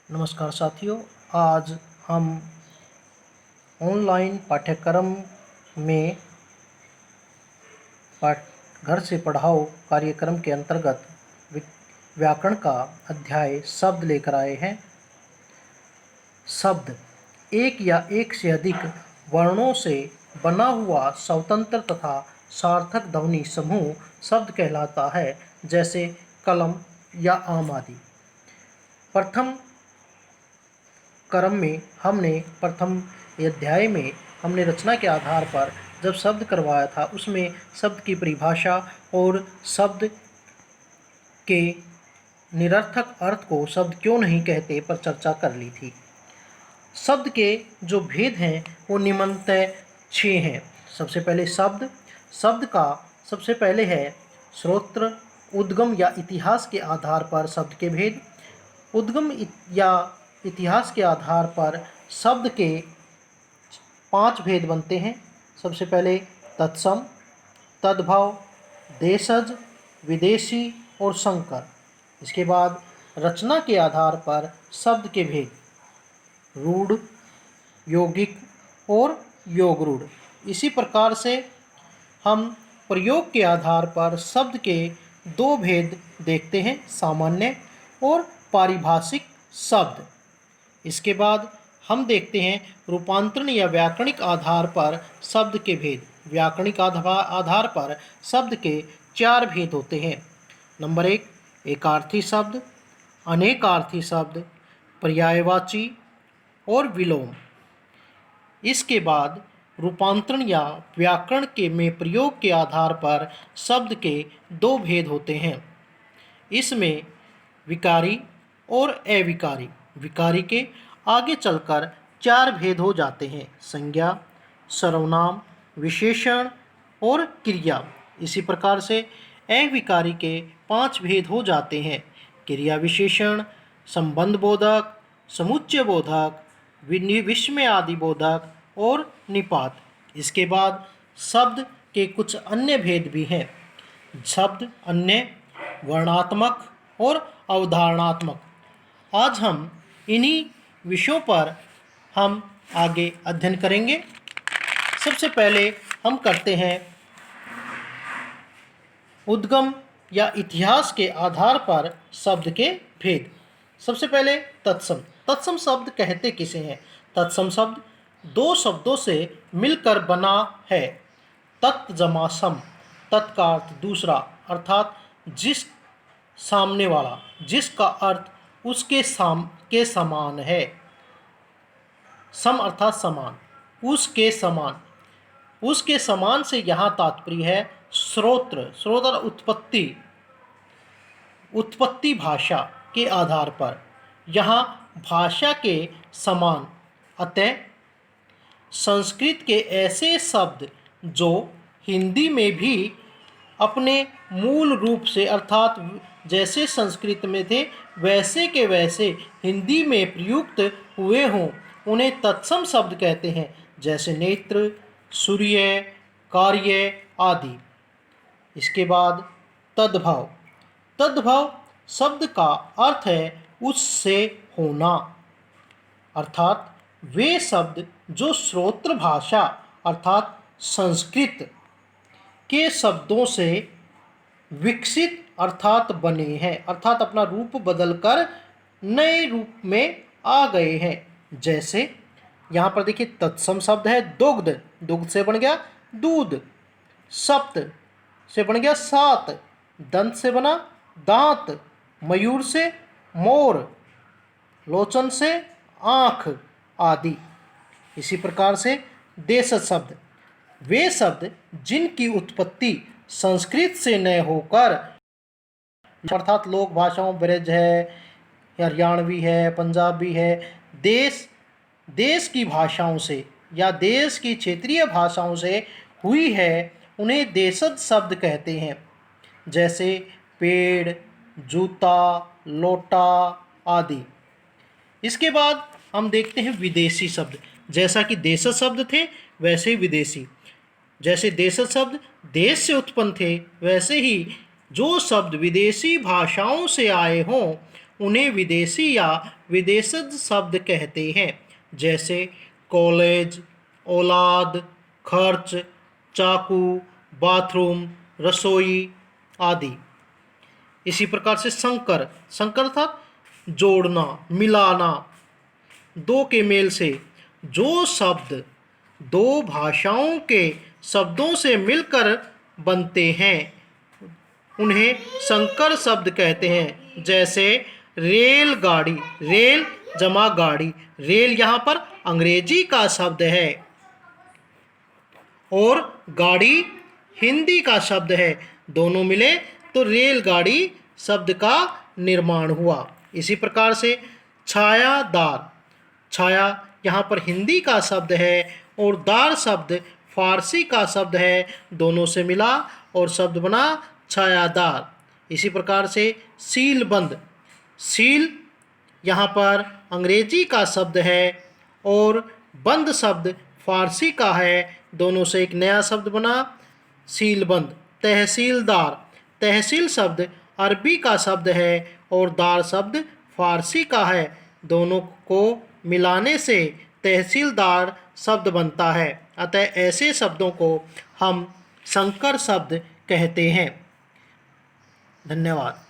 नमस्कार साथियों। आज हम ऑनलाइन पाठ्यक्रम में घर से पढ़ाओ कार्यक्रम के अंतर्गत व्याकरण का अध्याय शब्द लेकर आए हैं। शब्द एक या एक से अधिक वर्णों से बना हुआ स्वतंत्र तथा सार्थक ध्वनि समूह शब्द कहलाता है, जैसे कलम या आम आदि। प्रथम अध्याय में हमने रचना के आधार पर जब शब्द करवाया था, उसमें शब्द की परिभाषा और शब्द के निरर्थक अर्थ को शब्द क्यों नहीं कहते पर चर्चा कर ली थी। शब्द के जो भेद हैं वो निम्नतः 6 हैं। सबसे पहले शब्द का सबसे पहले है स्रोत्र, उद्गम या इतिहास के आधार पर शब्द के भेद। उद्गम या इतिहास के आधार पर शब्द के 5 भेद बनते हैं। सबसे पहले तत्सम, तद्भव, देशज, विदेशी और संकर। इसके बाद रचना के आधार पर शब्द के भेद रूढ़, यौगिक और योगरूढ़। इसी प्रकार से हम प्रयोग के आधार पर शब्द के 2 भेद देखते हैं, सामान्य और पारिभाषिक शब्द। इसके बाद हम देखते हैं रूपांतरण या व्याकरणिक आधार पर शब्द के भेद। व्याकरणिक आधार पर शब्द के 4 भेद होते हैं। नंबर 1 एकार्थी शब्द, अनेकार्थी शब्द, पर्यायवाची और विलोम। इसके बाद रूपांतरण या व्याकरण के में प्रयोग के आधार पर शब्द के 2 भेद होते हैं। इसमें विकारी और अविकारी। विकारी के आगे चलकर 4 भेद हो जाते हैं, संज्ञा, सर्वनाम, विशेषण और क्रिया। इसी प्रकार से अविकारी के 5 भेद हो जाते हैं, क्रिया विशेषण, संबंध बोधक, समुच्चय बोधक, विस्मय आदि बोधक और निपात। इसके बाद शब्द के कुछ अन्य भेद भी हैं। शब्द अन्य, वर्णात्मक और अवधारणात्मक। आज हम इन्हीं विषयों पर हम आगे अध्ययन करेंगे। सबसे पहले हम करते हैं उद्गम या इतिहास के आधार पर शब्द के भेद। सबसे पहले तत्सम। तत्सम शब्द कहते किसे हैं? तत्सम शब्द 2 शब्दों से मिलकर बना है। तत् जमा सम। तत् का अर्थ दूसरा, अर्थात जिस सामने वाला, जिसका अर्थ उसके के समान है। सम अर्थात समान, उसके समान। उसके समान से यहाँ तात्पर्य है स्रोत्र। स्रोत्र उत्पत्ति भाषा के आधार पर, यहाँ भाषा के समान। अतः संस्कृत के ऐसे शब्द जो हिंदी में भी अपने मूल रूप से, अर्थात जैसे संस्कृत में थे वैसे के वैसे हिंदी में प्रयुक्त हुए हों, उन्हें तत्सम शब्द कहते हैं, जैसे नेत्र, सूर्य, कार्य आदि। इसके बाद तद्भव। तद्भव शब्द का अर्थ है उससे होना, अर्थात वे शब्द जो श्रोत्र भाषा अर्थात संस्कृत के शब्दों से विकसित अर्थात बने हैं, अर्थात अपना रूप बदलकर नए रूप में आ गए हैं। जैसे यहाँ पर देखिए तत्सम शब्द है दुग्ध। दुग्ध से बन गया दूध। सप्त से बन गया 7। दंत से बना दांत। मयूर से मोर। लोचन से आँख आदि। इसी प्रकार से देशज शब्द वे शब्द जिनकी उत्पत्ति संस्कृत से न होकर, अर्थात लोक भाषाओं ब्रज है, हरियाणवी है, पंजाबी है, देश की भाषाओं से या देश की क्षेत्रीय भाषाओं से हुई है, उन्हें देशज शब्द कहते हैं। जैसे पेड़, जूता, लोटा आदि। इसके बाद हम देखते हैं विदेशी शब्द। जैसा कि देशज शब्द थे वैसे ही विदेशी। जैसे देशज शब्द देश से उत्पन्न थे, वैसे ही जो शब्द विदेशी भाषाओं से आए हों उन्हें विदेशी या विदेशज शब्द कहते हैं, जैसे कॉलेज, औलाद, खर्च, चाकू, बाथरूम, रसोई आदि। इसी प्रकार से संकर, संकर था जोड़ना, मिलाना, दो के मेल से। जो शब्द दो भाषाओं के शब्दों से मिलकर बनते हैं उन्हें संकर शब्द कहते हैं, जैसे रेलगाड़ी, रेल जमा गाड़ी। रेल यहाँ पर अंग्रेजी का शब्द है और गाड़ी हिंदी का शब्द है, दोनों मिले तो रेलगाड़ी शब्द का निर्माण हुआ। इसी प्रकार से छायादार, छाया यहाँ पर हिंदी का शब्द है और दार शब्द फारसी का शब्द है, दोनों से मिला और शब्द बना छायादार। इसी प्रकार से सीलबंद, सील यहाँ पर अंग्रेजी का शब्द है और बंद शब्द फारसी का है, दोनों से एक नया शब्द बना सीलबंद। तहसीलदार, तहसील शब्द अरबी का शब्द है और दार शब्द फारसी का है, दोनों को मिलाने से तहसीलदार शब्द बनता है। अतः ऐसे शब्दों को हम संकर शब्द कहते हैं। धन्यवाद।